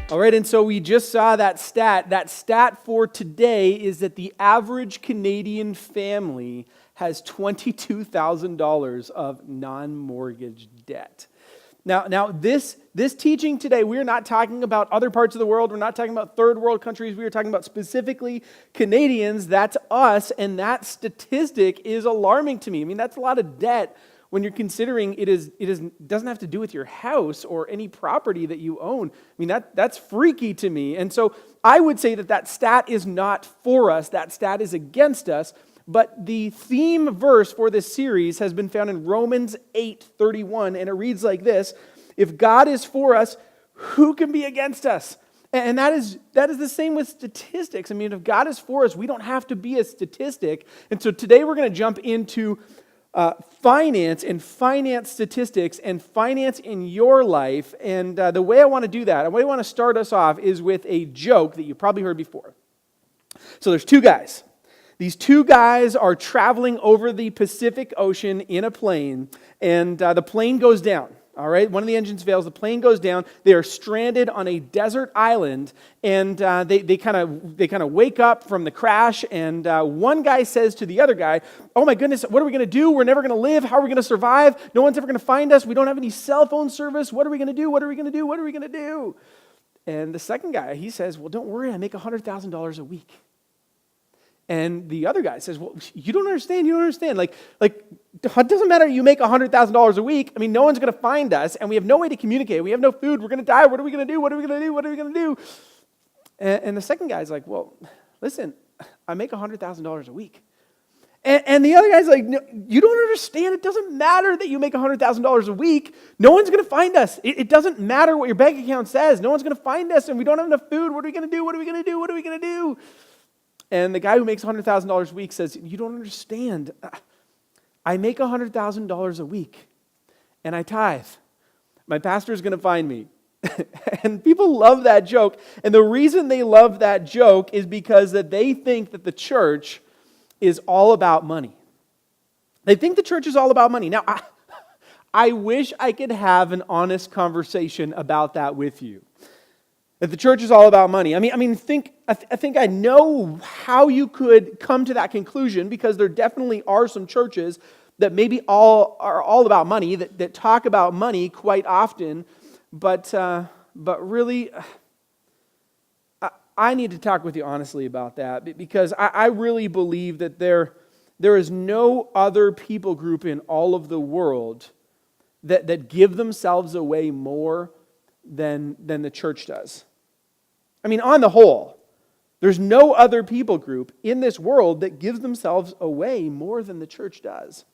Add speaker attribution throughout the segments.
Speaker 1: All right, and so we just saw that stat. That stat for today is that the average Canadian family has $22,000 of non-mortgage debt. Now, this teaching today, we are not talking about other parts of the world. We're not talking about third world countries. We are talking about specifically Canadians. That's us, and that statistic is alarming to me. I mean, that's a lot of debt when you're considering it doesn't have to do with your house or any property that you own. I mean, that's freaky to me. And so I would say that stat is not for us. That stat is against us. But the theme verse for this series has been found in Romans 8:31, and it reads like this: if God is for us, who can be against us? And that is the same with statistics. I mean, if God is for us, we don't have to be a statistic. And so today we're going to jump into finance and finance statistics and finance in your life. And the way I want to do that, the way I want to start us off is with a joke that you probably heard before. So there's two guys. These two guys are traveling over the Pacific Ocean in a plane, and the plane goes down. All right, one of the engines fails, the plane goes down. They are stranded on a desert island, and they kind of wake up from the crash. And one guy says to the other guy, "Oh my goodness, what are we going to do? We're never going to live. How are we going to survive? No one's ever going to find us. We don't have any cell phone service. What are we going to do? What are we going to do? What are we going to do?" And the second guy, he says, "Well, don't worry. I make $100,000 a week." And the other guy says, "Well, you don't understand. Like, it doesn't matter you make $100,000 a week. I mean, no one's going to find us, and we have no way to communicate. We have no food. We're going to die. What are we going to do? What are we going to do? What are we going to do?" And the second guy's like, "Well, listen, I make $100,000 a week." And the other guy's like, "No, you don't understand. It doesn't matter that you make $100,000 a week. No one's going to find us. It doesn't matter what your bank account says. No one's going to find us, and we don't have enough food. What are we going to do? What are we going to do? What are we going to do?" And the guy who makes $100,000 a week says, "You don't understand. I make $100,000 a week, and I tithe. My pastor is going to find me." And people love that joke. And the reason they love that joke is because that they think that the church is all about money. They think the church is all about money. Now, I wish I could have an honest conversation about that with you. That the church is all about money. I think I know how you could come to that conclusion, because there definitely are some churches that maybe are all about money, that talk about money quite often, but really, I need to talk with you honestly about that, because I really believe that there is no other people group in all of the world that give themselves away more than the church does. I mean, on the whole, there's no other people group in this world that gives themselves away more than the church does.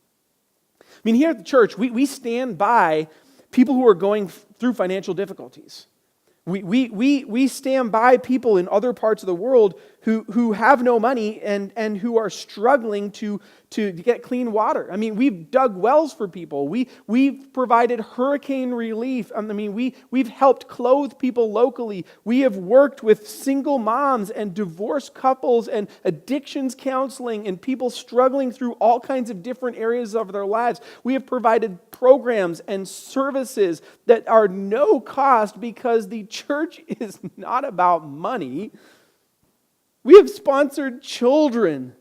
Speaker 1: I mean, here at the church, we stand by people who are going through financial difficulties. We stand by people in other parts of the world who have no money and who are struggling to get clean water. I mean, we've dug wells for people. We've provided hurricane relief. I mean, we've helped clothe people locally. We have worked with single moms and divorced couples and addictions counseling and people struggling through all kinds of different areas of their lives. We have provided programs and services that are no cost, because the church is not about money. We have sponsored children.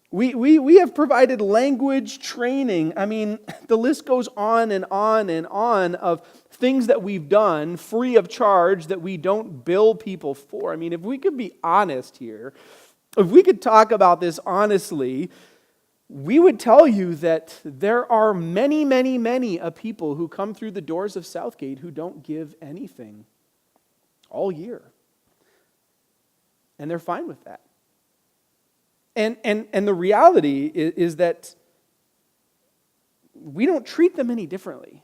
Speaker 1: We have provided language training. I mean, the list goes on and on and on of things that we've done free of charge that we don't bill people for. I mean, if we could be honest here, if we could talk about this honestly, we would tell you that there are many, many, many people who come through the doors of Southgate who don't give anything all year. And they're fine with that. And the reality is that we don't treat them any differently.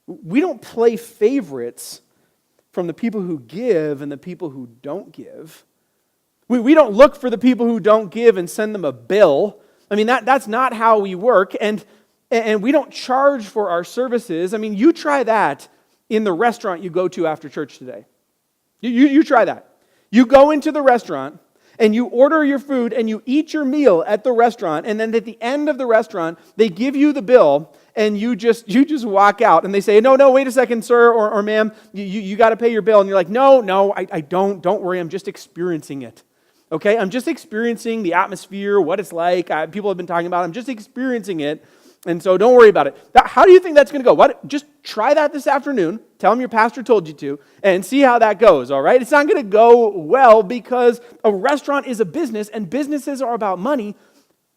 Speaker 1: We don't play favorites from the people who give and the people who don't give. We don't look for the people who don't give and send them a bill. I mean, that's not how we work. And we don't charge for our services. I mean, you try that in the restaurant you go to after church today. You try that. You go into the restaurant and you order your food and you eat your meal at the restaurant, and then at the end of the restaurant, they give you the bill, and you just walk out, and they say, no, wait a second, sir or ma'am, you got to pay your bill, and you're like, no, I don't worry, I'm just experiencing it. Okay, I'm just experiencing the atmosphere, what it's like. People have been talking about it. I'm just experiencing it, and so don't worry about it. How do you think that's going to go? Just try that this afternoon. Tell them your pastor told you to, and see how that goes, all right? It's not going to go well because a restaurant is a business, and businesses are about money.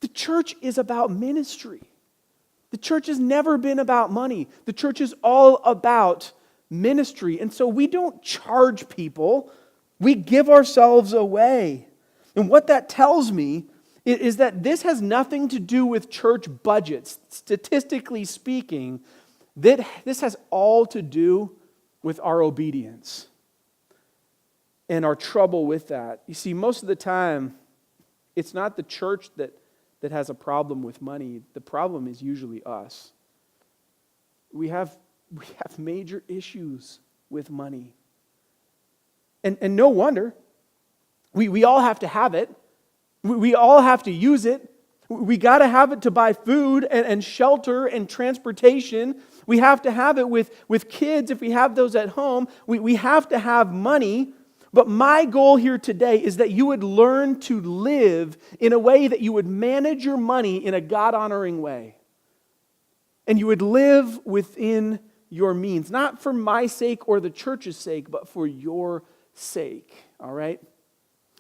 Speaker 1: The church is about ministry. The church has never been about money. The church is all about ministry, and so we don't charge people. We give ourselves away. And what that tells me is that this has nothing to do with church budgets. Statistically speaking, this has all to do with our obedience and our trouble with that. You see, most of the time, it's not the church that has a problem with money. The problem is usually us. We have major issues with money. And no wonder. We all have to have it. We all have to use it. We got to have it to buy food and shelter and transportation. We have to have it with kids if we have those at home. We have to have money. But my goal here today is that you would learn to live in a way that you would manage your money in a God-honoring way. And you would live within your means, not for my sake or the church's sake, but for your sake, all right?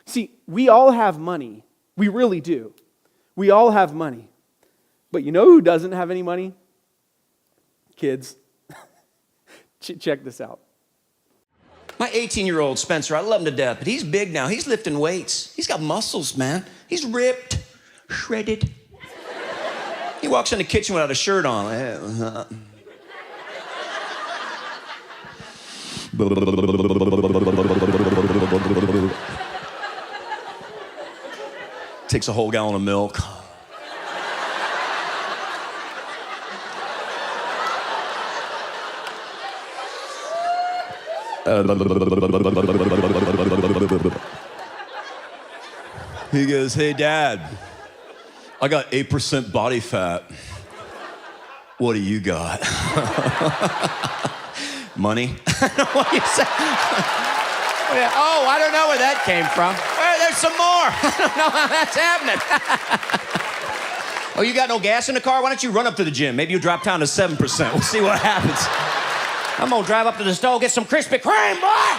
Speaker 1: See, we all have money. We really do. We all have money. But you know who doesn't have any money? Kids. Check this out.
Speaker 2: My 18-year-old Spencer, I love him to death, but he's big now. He's lifting weights. He's got muscles, man. He's ripped, shredded. He walks in the kitchen without a shirt on. Takes a whole gallon of milk. He goes, "Hey, Dad, I got 8% body fat. What do you got?" Money? What do you say? Oh, I don't know where that came from. There's some more. I don't know how that's happening. Oh, you got no gas in the car? Why don't you run up to the gym? Maybe you drop down to 7%. We'll see what happens. I'm gonna drive up to the store, get some Krispy Kreme, boy!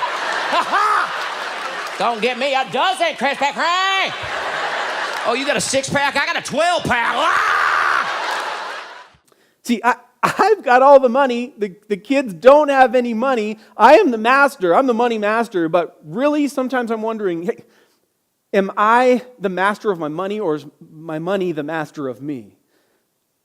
Speaker 2: Don't get me a dozen Krispy Kreme! Oh, you got a 6-pack? I got a 12-pack!
Speaker 1: See, I've got all the money. The kids don't have any money. I am the master. I'm the money master. But really, sometimes I'm wondering, hey, am I the master of my money, or is my money the master of me?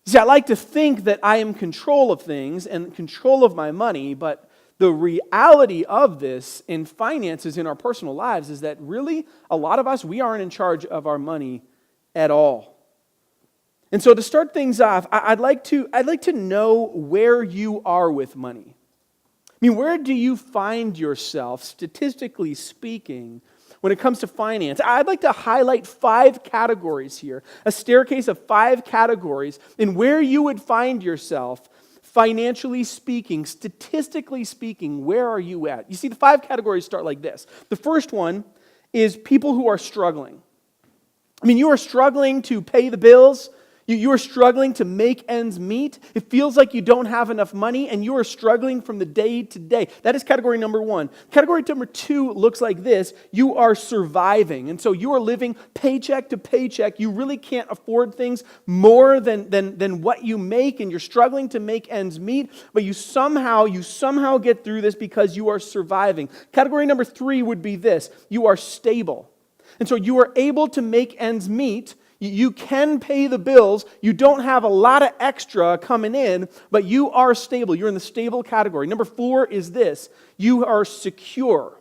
Speaker 1: See, I like to think that I am in control of things and control of my money, but the reality of this in finances in our personal lives is that really, a lot of us, we aren't in charge of our money at all. And so to start things off, I'd like to know where you are with money. I mean, where do you find yourself, statistically speaking, when it comes to finance? I'd like to highlight 5 categories here, a staircase of 5 categories in where you would find yourself financially speaking, statistically speaking. Where are you at? You see, the 5 categories start like this. The first one is people who are struggling. I mean, you are struggling to pay the bills. You are struggling to make ends meet. It feels like you don't have enough money, and you are struggling from the day to day. That is category number 1. Category number 2 looks like this. You are surviving, and so you are living paycheck to paycheck. You really can't afford things more than what you make, and you're struggling to make ends meet, but you somehow get through this because you are surviving. Category number 3 would be this. You are stable, and so you are able to make ends meet. You can pay the bills. You don't have a lot of extra coming in, but you are stable. You're in the stable category. Number 4 is this. You are secure.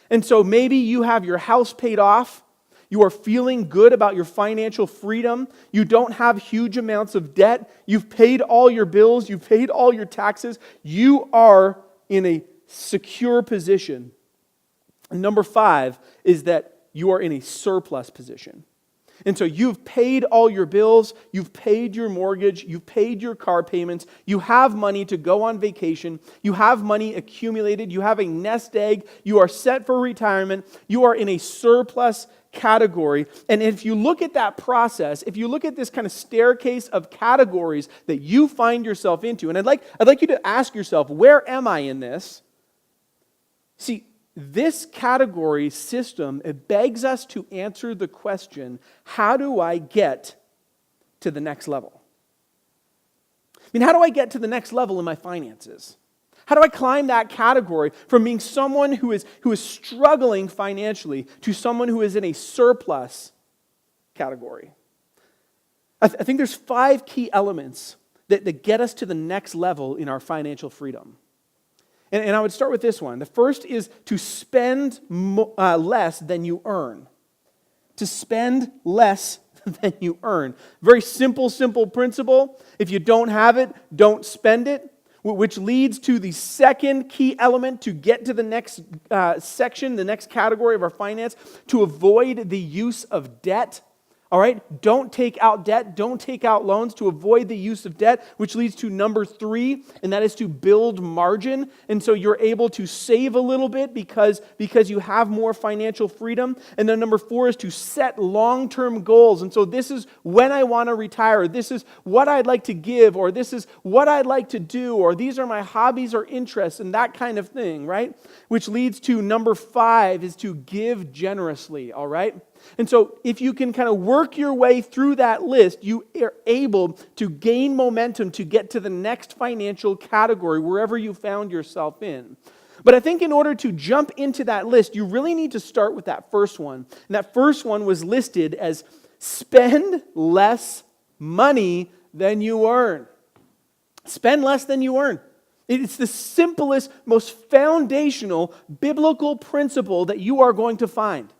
Speaker 1: And so maybe you have your house paid off. You are feeling good about your financial freedom. You don't have huge amounts of debt. You've paid all your bills. You've paid all your taxes. You are in a secure position. And number 5 is that you are in a surplus position. And so you've paid all your bills, you've paid your mortgage, you've paid your car payments, you have money to go on vacation, you have money accumulated, you have a nest egg, you are set for retirement, you are in a surplus category. And if you look at that process, if you look at this kind of staircase of categories that you find yourself into, and I'd like you to ask yourself, where am I in this? See, this category system, it begs us to answer the question, how do I get to the next level? I mean, how do I get to the next level in my finances? How do I climb that category from being someone who is struggling financially to someone who is in a surplus category? I think there's 5 key elements that get us to the next level in our financial freedom. And I would start with this one. The first is to spend less than you earn. To spend less than you earn. Very simple principle. If you don't have it, don't spend it. Which leads to the second key element to get to the next section, the next category of our finance, to avoid the use of debt. All right, don't take out debt, don't take out loans to avoid the use of debt, which leads to number 3, and that is to build margin. And so you're able to save a little bit because you have more financial freedom. And then number 4 is to set long-term goals. And so this is when I want to retire, this is what I'd like to give, or this is what I'd like to do, or these are my hobbies or interests, and that kind of thing, right? Which leads to number 5 is to give generously, all right? And so if you can kind of work your way through that list, you are able to gain momentum to get to the next financial category, wherever you found yourself in. But I think in order to jump into that list, you really need to start with that first one. And that first one was listed as spend less money than you earn. Spend less than you earn. It's the simplest, most foundational biblical principle that you are going to find.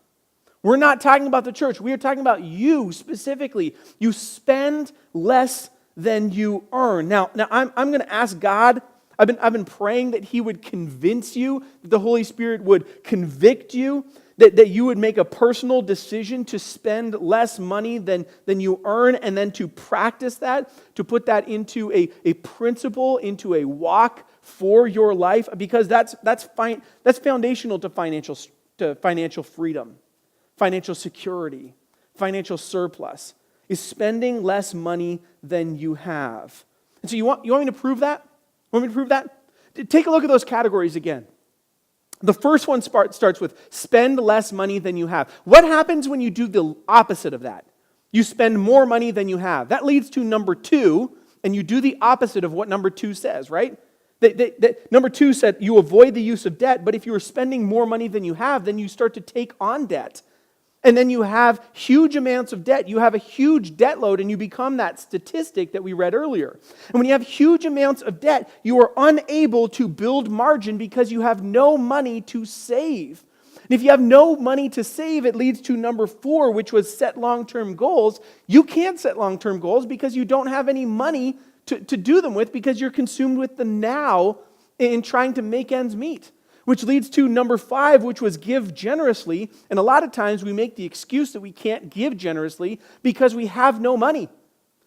Speaker 1: We're not talking about the church. We are talking about you specifically. You spend less than you earn. Now I'm going to ask God. I've been praying that He would convince you, that the Holy Spirit would convict you, that you would make a personal decision to spend less money than you earn, and then to practice that, to put that into a principle, into a walk for your life, because that's foundational to financial freedom. Financial security, financial surplus, is spending less money than you have. And so you want me to prove that? Want me to prove that? Take a look at those categories again. The first one starts with spend less money than you have. What happens when you do the opposite of that? You spend more money than you have. That leads to number 2, and you do the opposite of what number 2 says, right? Number 2 said you avoid the use of debt, but if you are spending more money than you have, then you start to take on debt. And then you have huge amounts of debt. You have a huge debt load, and you become that statistic that we read earlier. And when you have huge amounts of debt, you are unable to build margin because you have no money to save. And if you have no money to save, it leads to number 4, which was set long-term goals. You can't set long-term goals because you don't have any money to do them with, because you're consumed with the now in trying to make ends meet. Which leads to number 5, which was give generously. And a lot of times we make the excuse that we can't give generously because we have no money.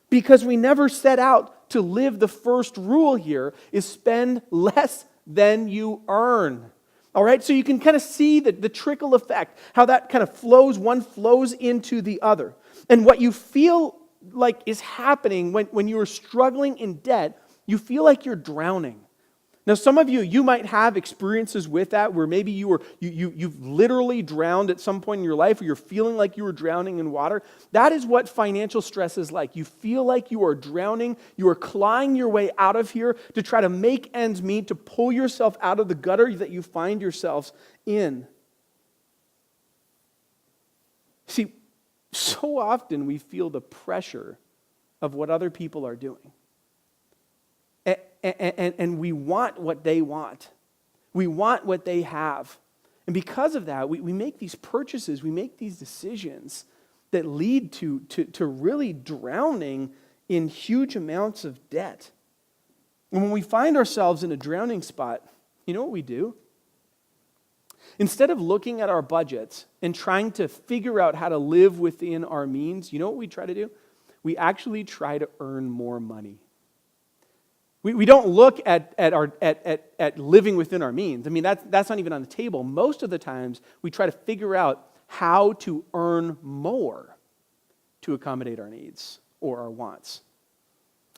Speaker 1: Because we never set out to live the first rule here, is spend less than you earn. All right, so you can kind of see the trickle effect, how that kind of flows, one flows into the other. And what you feel like is happening when you are struggling in debt, you feel like you're drowning. Now, some of you might have experiences with that where maybe you've literally drowned at some point in your life, or you're feeling like you were drowning in water. That is what financial stress is like. You feel like you are drowning. You are clawing your way out of here to try to make ends meet, to pull yourself out of the gutter that you find yourselves in. See, so often we feel the pressure of what other people are doing. And we want what they want. We want what they have. And because of that, we make these purchases, we make these decisions that lead to really drowning in huge amounts of debt. And when we find ourselves in a drowning spot, you know what we do? Instead of looking at our budgets and trying to figure out how to live within our means, you know what we try to do? We actually try to earn more money. We don't look at living within our means. I mean, that's not even on the table. Most of the times, we try to figure out how to earn more to accommodate our needs or our wants.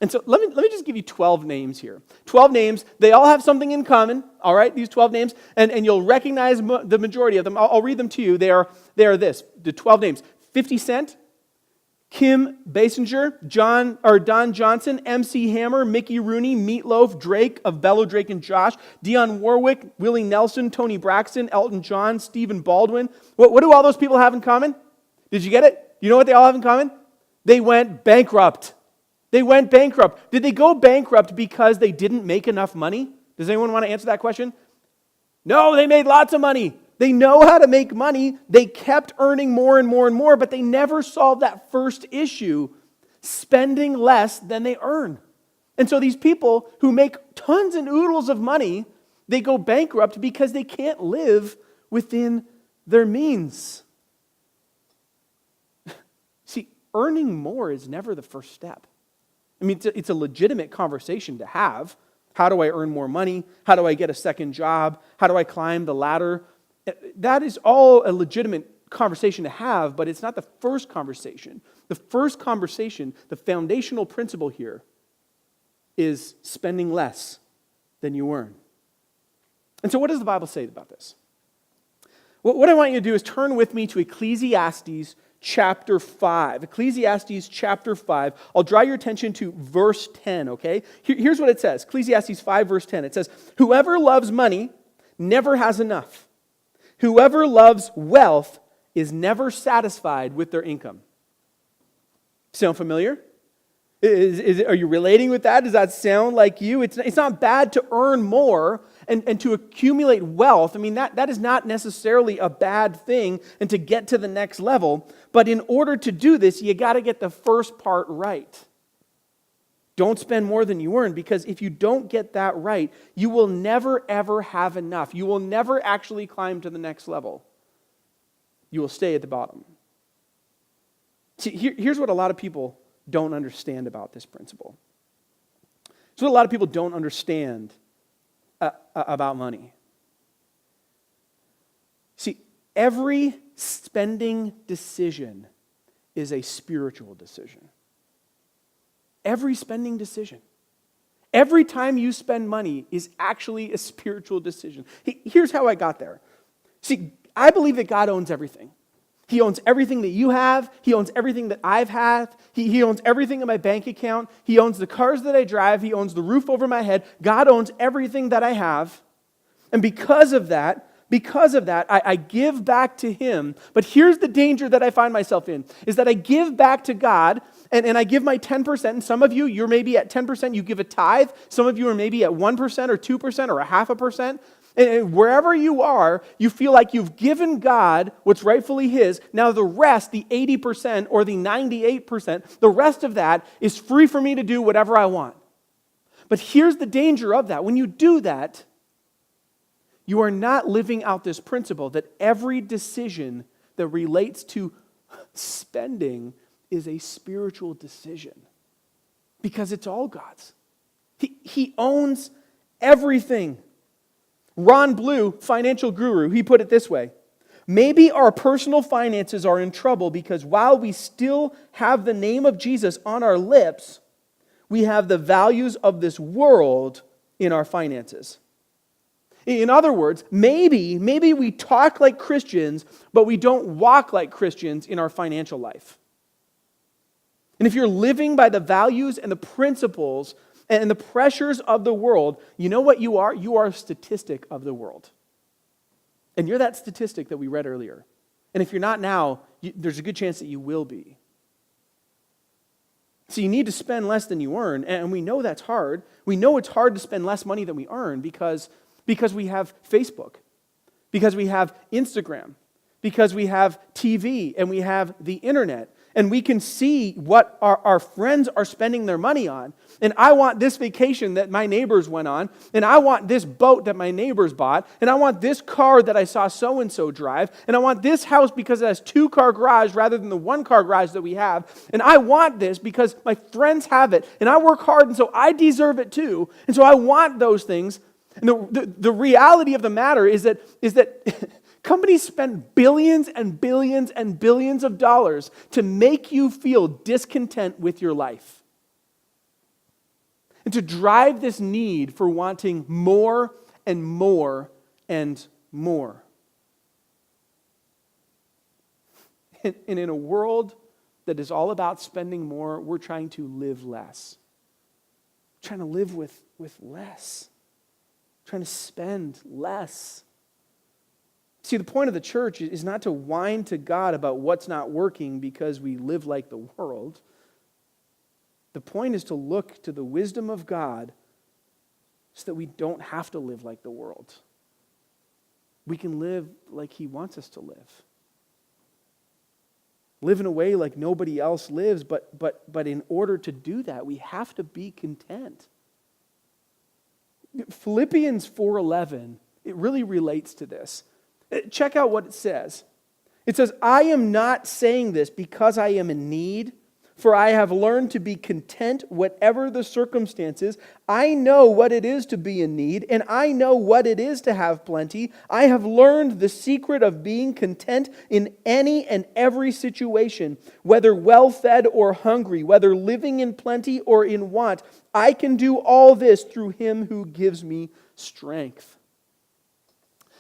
Speaker 1: And so let me just give you 12 names here. 12 names, they all have something in common, all right, these 12 names, and you'll recognize the majority of them. I'll read them to you. They are this, the 12 names: 50 Cent, Kim Basinger, Don Johnson, MC Hammer, Mickey Rooney, Meatloaf, Drake of Bello, Drake and Josh, Dionne Warwick, Willie Nelson, Tony Braxton, Elton John, Stephen Baldwin. What do all those people have in common? Did you get it? You know what they all have in common? They went bankrupt. They went bankrupt. Did they go bankrupt because they didn't make enough money? Does anyone want to answer that question? No, they made lots of money. They know how to make money. They kept earning more and more and more, but they never solved that first issue, spending less than they earn. And so these people who make tons and oodles of money, they go bankrupt because they can't live within their means. See, earning more is never the first step. I mean, it's a legitimate conversation to have. How do I earn more money? How do I get a second job? How do I climb the ladder? That is all a legitimate conversation to have, but it's not the first conversation. The first conversation, the foundational principle here, is spending less than you earn. And so what does the Bible say about this? What I want you to do is turn with me to Ecclesiastes chapter 5. Ecclesiastes chapter 5. I'll draw your attention to verse 10, okay? Here's what it says. Ecclesiastes 5, verse 10. It says, "Whoever loves money never has enough. Whoever loves wealth is never satisfied with their income." Sound familiar? Are you relating with that? Does that sound like you? It's not bad to earn more and to accumulate wealth. I mean, that is not necessarily a bad thing and to get to the next level. But in order to do this, you got to get the first part right. Don't spend more than you earn, because if you don't get that right, you will never, ever have enough. You will never actually climb to the next level. You will stay at the bottom. See, here's what a lot of people don't understand about this principle. It's what a lot of people don't understand about money. See, every spending decision is a spiritual decision. Every spending decision. Every time you spend money is actually a spiritual decision. Here's how I got there. See, I believe that God owns everything. He owns everything that you have. He owns everything that I've had. He owns everything in my bank account. He owns the cars that I drive. He owns the roof over my head. God owns everything that I have. And because of that, I give back to Him. But here's the danger that I find myself in, is that I give back to God, and I give my 10%. And some of you, you're maybe at 10%, you give a tithe. Some of you are maybe at 1% or 2% or 0.5%. And wherever you are, you feel like you've given God what's rightfully His. Now the rest, the 80% or the 98%, the rest of that is free for me to do whatever I want. But here's the danger of that. When you do that, you are not living out this principle that every decision that relates to spending is a spiritual decision. Because it's all God's. He owns everything. Ron Blue, financial guru, he put it this way: maybe our personal finances are in trouble because while we still have the name of Jesus on our lips, we have the values of this world in our finances. In other words, maybe we talk like Christians, but we don't walk like Christians in our financial life. And if you're living by the values and the principles and the pressures of the world, you know what you are? You are a statistic of the world. And you're that statistic that we read earlier. And if you're not now, there's a good chance that you will be. So you need to spend less than you earn, and we know that's hard. We know it's hard to spend less money than we earn because we have Facebook, because we have Instagram, because we have TV, and we have the internet. And we can see what our friends are spending their money on. And I want this vacation that my neighbors went on. And I want this boat that my neighbors bought. And I want this car that I saw so-and-so drive. And I want this house because it has 2-car garage rather than the 1-car garage that we have. And I want this because my friends have it. And I work hard, and so I deserve it too. And so I want those things. And the reality of the matter is that companies spend billions and billions and billions of dollars to make you feel discontent with your life. And to drive this need for wanting more and more and more. And in a world that is all about spending more, we're trying to live less. Trying to live with less. Trying to spend less. See, the point of the church is not to whine to God about what's not working because we live like the world. The point is to look to the wisdom of God so that we don't have to live like the world. We can live like He wants us to live. Live in a way like nobody else lives, but in order to do that, we have to be content. Philippians 4:11, it really relates to this. Check out what it says. It says, I am not saying this because I am in need, for I have learned to be content whatever the circumstances. I know what it is to be in need, and I know what it is to have plenty. I have learned the secret of being content in any and every situation, whether well-fed or hungry, whether living in plenty or in want. I can do all this through Him who gives me strength.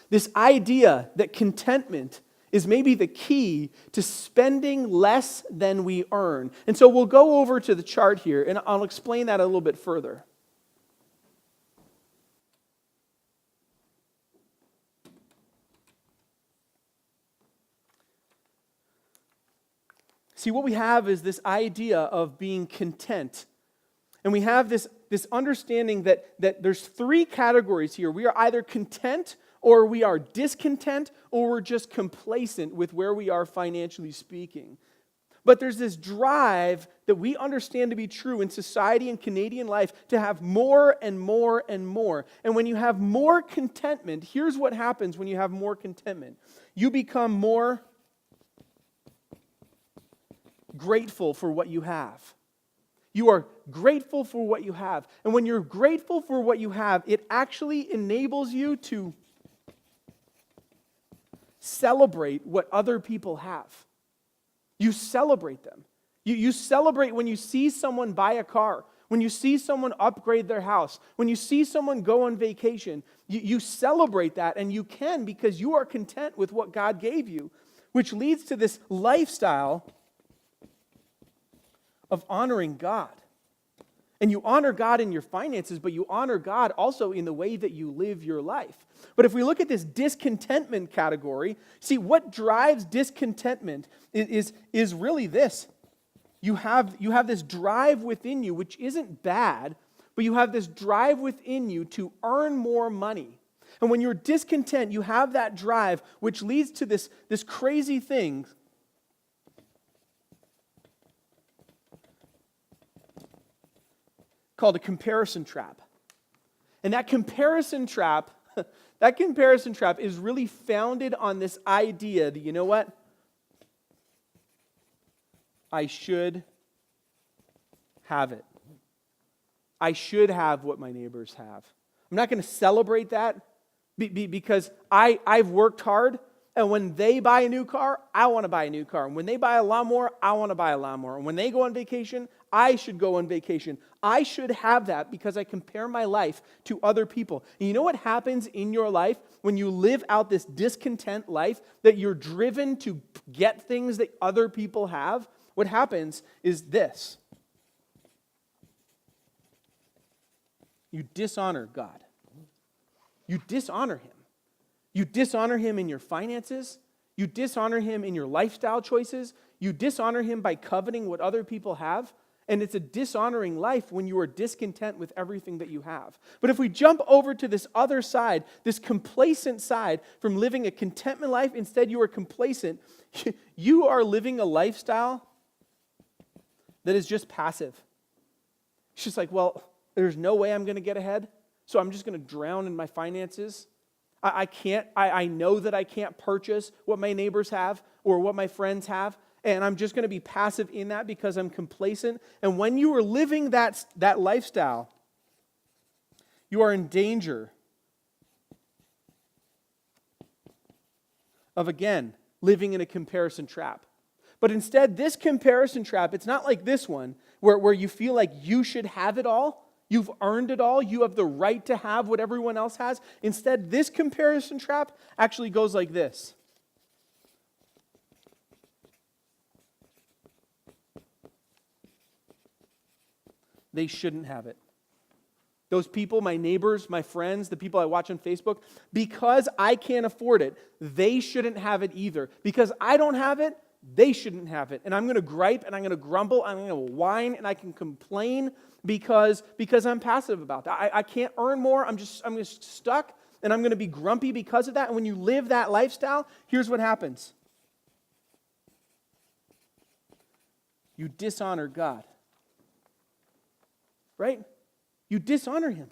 Speaker 1: This idea that contentment is maybe the key to spending less than we earn. And so we'll go over to the chart here, and I'll explain that a little bit further. See, what we have is this idea of being content. And we have this understanding that there's 3 categories here. We are either content, or we are discontent, or we're just complacent with where we are financially speaking. But there's this drive that we understand to be true in society and Canadian life to have more and more and more. And when you have more contentment, here's what happens when you have more contentment. You become more grateful for what you have. You are grateful for what you have. And when you're grateful for what you have, it actually enables you to celebrate what other people have. You celebrate them. You celebrate when you see someone buy a car, when you see someone upgrade their house, when you see someone go on vacation. You celebrate that, and you can because you are content with what God gave you, which leads to this lifestyle of honoring God. And you honor God in your finances, but you honor God also in the way that you live your life. But if we look at this discontentment category, see what drives discontentment is really this. You have this drive within you, which isn't bad, but you have this drive within you to earn more money. And when you're discontent, you have that drive, which leads to this crazy thing called a comparison trap. And that comparison trap is really founded on this idea that, you know what? I should have it. I should have what my neighbors have. I'm not going to celebrate that because I've worked hard, and when they buy a new car, I want to buy a new car. And when they buy a lawnmower, I want to buy a lawnmower. And when they go on vacation, I should go on vacation. I should have that because I compare my life to other people. And you know what happens in your life when you live out this discontent life, that you're driven to get things that other people have? What happens is this. You dishonor God. You dishonor Him. You dishonor Him in your finances. You dishonor Him in your lifestyle choices. You dishonor Him by coveting what other people have. And it's a dishonoring life when you are discontent with everything that you have. But if we jump over to this other side, this complacent side, from living a contentment life, instead you are complacent, you are living a lifestyle that is just passive. It's just like, well, there's no way I'm going to get ahead, so I'm just going to drown in my finances. I know that I can't purchase what my neighbors have or what my friends have, and I'm just going to be passive in that because I'm complacent. And when you are living that lifestyle, you are in danger of, again, living in a comparison trap. But instead, this comparison trap, it's not like this one, where you feel like you should have it all. You've earned it all. You have the right to have what everyone else has. Instead, this comparison trap actually goes like this. They shouldn't have it. Those people, my neighbors, my friends, the people I watch on Facebook, because I can't afford it, they shouldn't have it either. Because I don't have it, they shouldn't have it. And I'm going to gripe and I'm going to grumble, I'm going to whine and I can complain because I'm passive about that. I can't earn more. I'm just stuck and I'm going to be grumpy because of that. And when you live that lifestyle, here's what happens. You dishonor God. Right? You dishonor Him.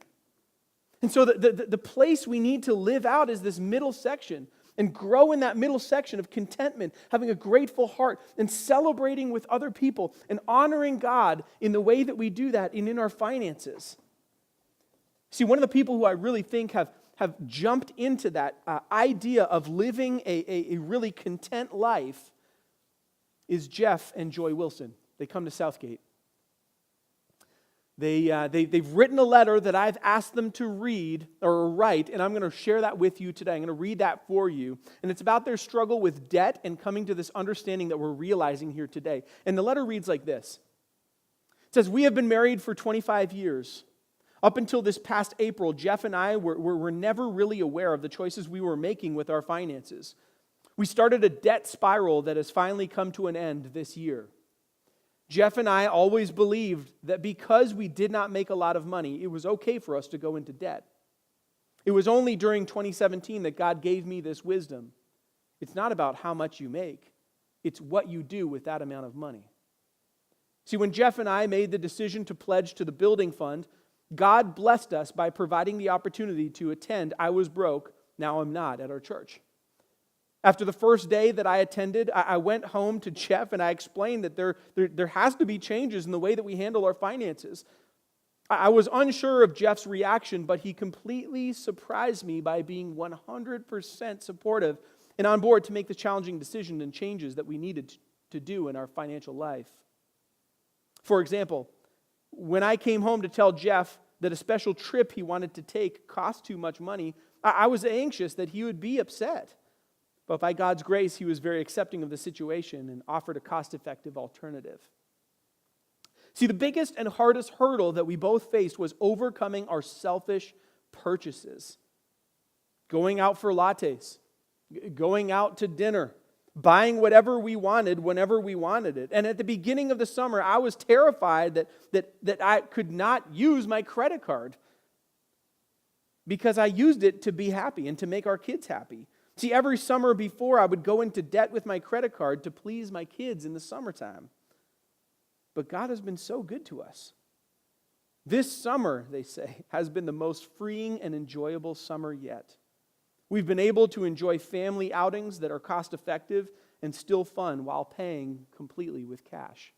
Speaker 1: And so the place we need to live out is this middle section and grow in that middle section of contentment, having a grateful heart and celebrating with other people and honoring God in the way that we do that and in our finances. See, one of the people who I really think have jumped into that idea of living a really content life is Jeff and Joy Wilson. They come to Southgate. They've written a letter that I've asked them to read or write, and I'm going to share that with you today. I'm going to read that for you. And it's about their struggle with debt and coming to this understanding that we're realizing here today. And the letter reads like this. It says, "We have been married for 25 years. Up until this past April, Jeff and I were never really aware of the choices we were making with our finances. We started a debt spiral that has finally come to an end this year. Jeff and I always believed that because we did not make a lot of money, it was okay for us to go into debt. It was only during 2017 that God gave me this wisdom. It's not about how much you make. It's what you do with that amount of money. See, when Jeff and I made the decision to pledge to the building fund, God blessed us by providing the opportunity to attend I Was Broke, Now I'm Not at our church. After the first day that I attended, I went home to Jeff and I explained that there has to be changes in the way that we handle our finances. I was unsure of Jeff's reaction, but he completely surprised me by being 100% supportive and on board to make the challenging decision and changes that we needed to do in our financial life. For example, when I came home to tell Jeff that a special trip he wanted to take cost too much money, I was anxious that he would be upset. But by God's grace, he was very accepting of the situation and offered a cost-effective alternative. See, the biggest and hardest hurdle that we both faced was overcoming our selfish purchases. Going out for lattes, going out to dinner, buying whatever we wanted whenever we wanted it. And at the beginning of the summer, I was terrified that I could not use my credit card because I used it to be happy and to make our kids happy. See, every summer before, I would go into debt with my credit card to please my kids in the summertime. But God has been so good to us. This summer, they say, has been the most freeing and enjoyable summer yet. We've been able to enjoy family outings that are cost-effective and still fun while paying completely with cash.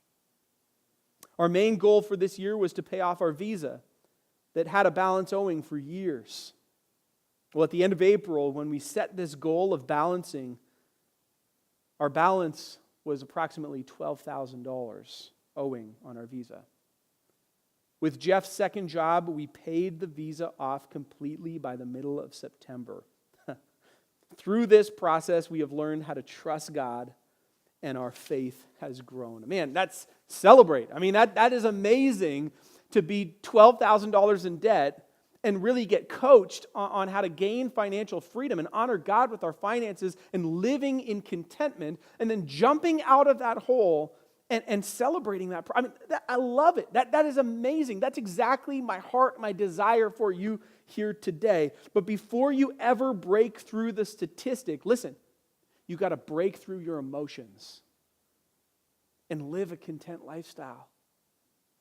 Speaker 1: Our main goal for this year was to pay off our visa that had a balance owing for years. Well, at the end of April, when we set this goal of balancing, our balance was approximately $12,000 owing on our visa. With Jeff's second job, we paid the visa off completely by the middle of September. Through this process, we have learned how to trust God, and our faith has grown. Man, that's celebrate. I mean, that is amazing to be $12,000 in debt and really get coached on how to gain financial freedom and honor God with our finances and living in contentment and then jumping out of that hole and celebrating that. I mean, I love it. That is amazing. That's exactly my heart, my desire for you here today. But before you ever break through the statistic, listen, you got to break through your emotions and live a content lifestyle.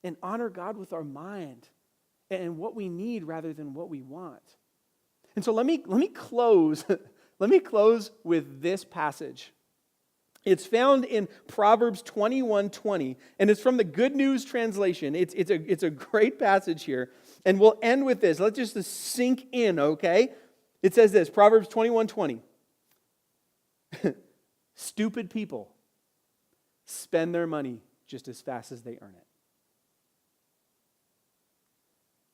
Speaker 1: and honor God with our mind and what we need rather than what we want. And so let me close let me close with this passage. It's found in Proverbs 21:20, and it's from the Good News translation. It's a great passage here, and we'll end with this. Let's just sink in, okay? It says this, Proverbs 21:20. Stupid people spend their money just as fast as they earn it.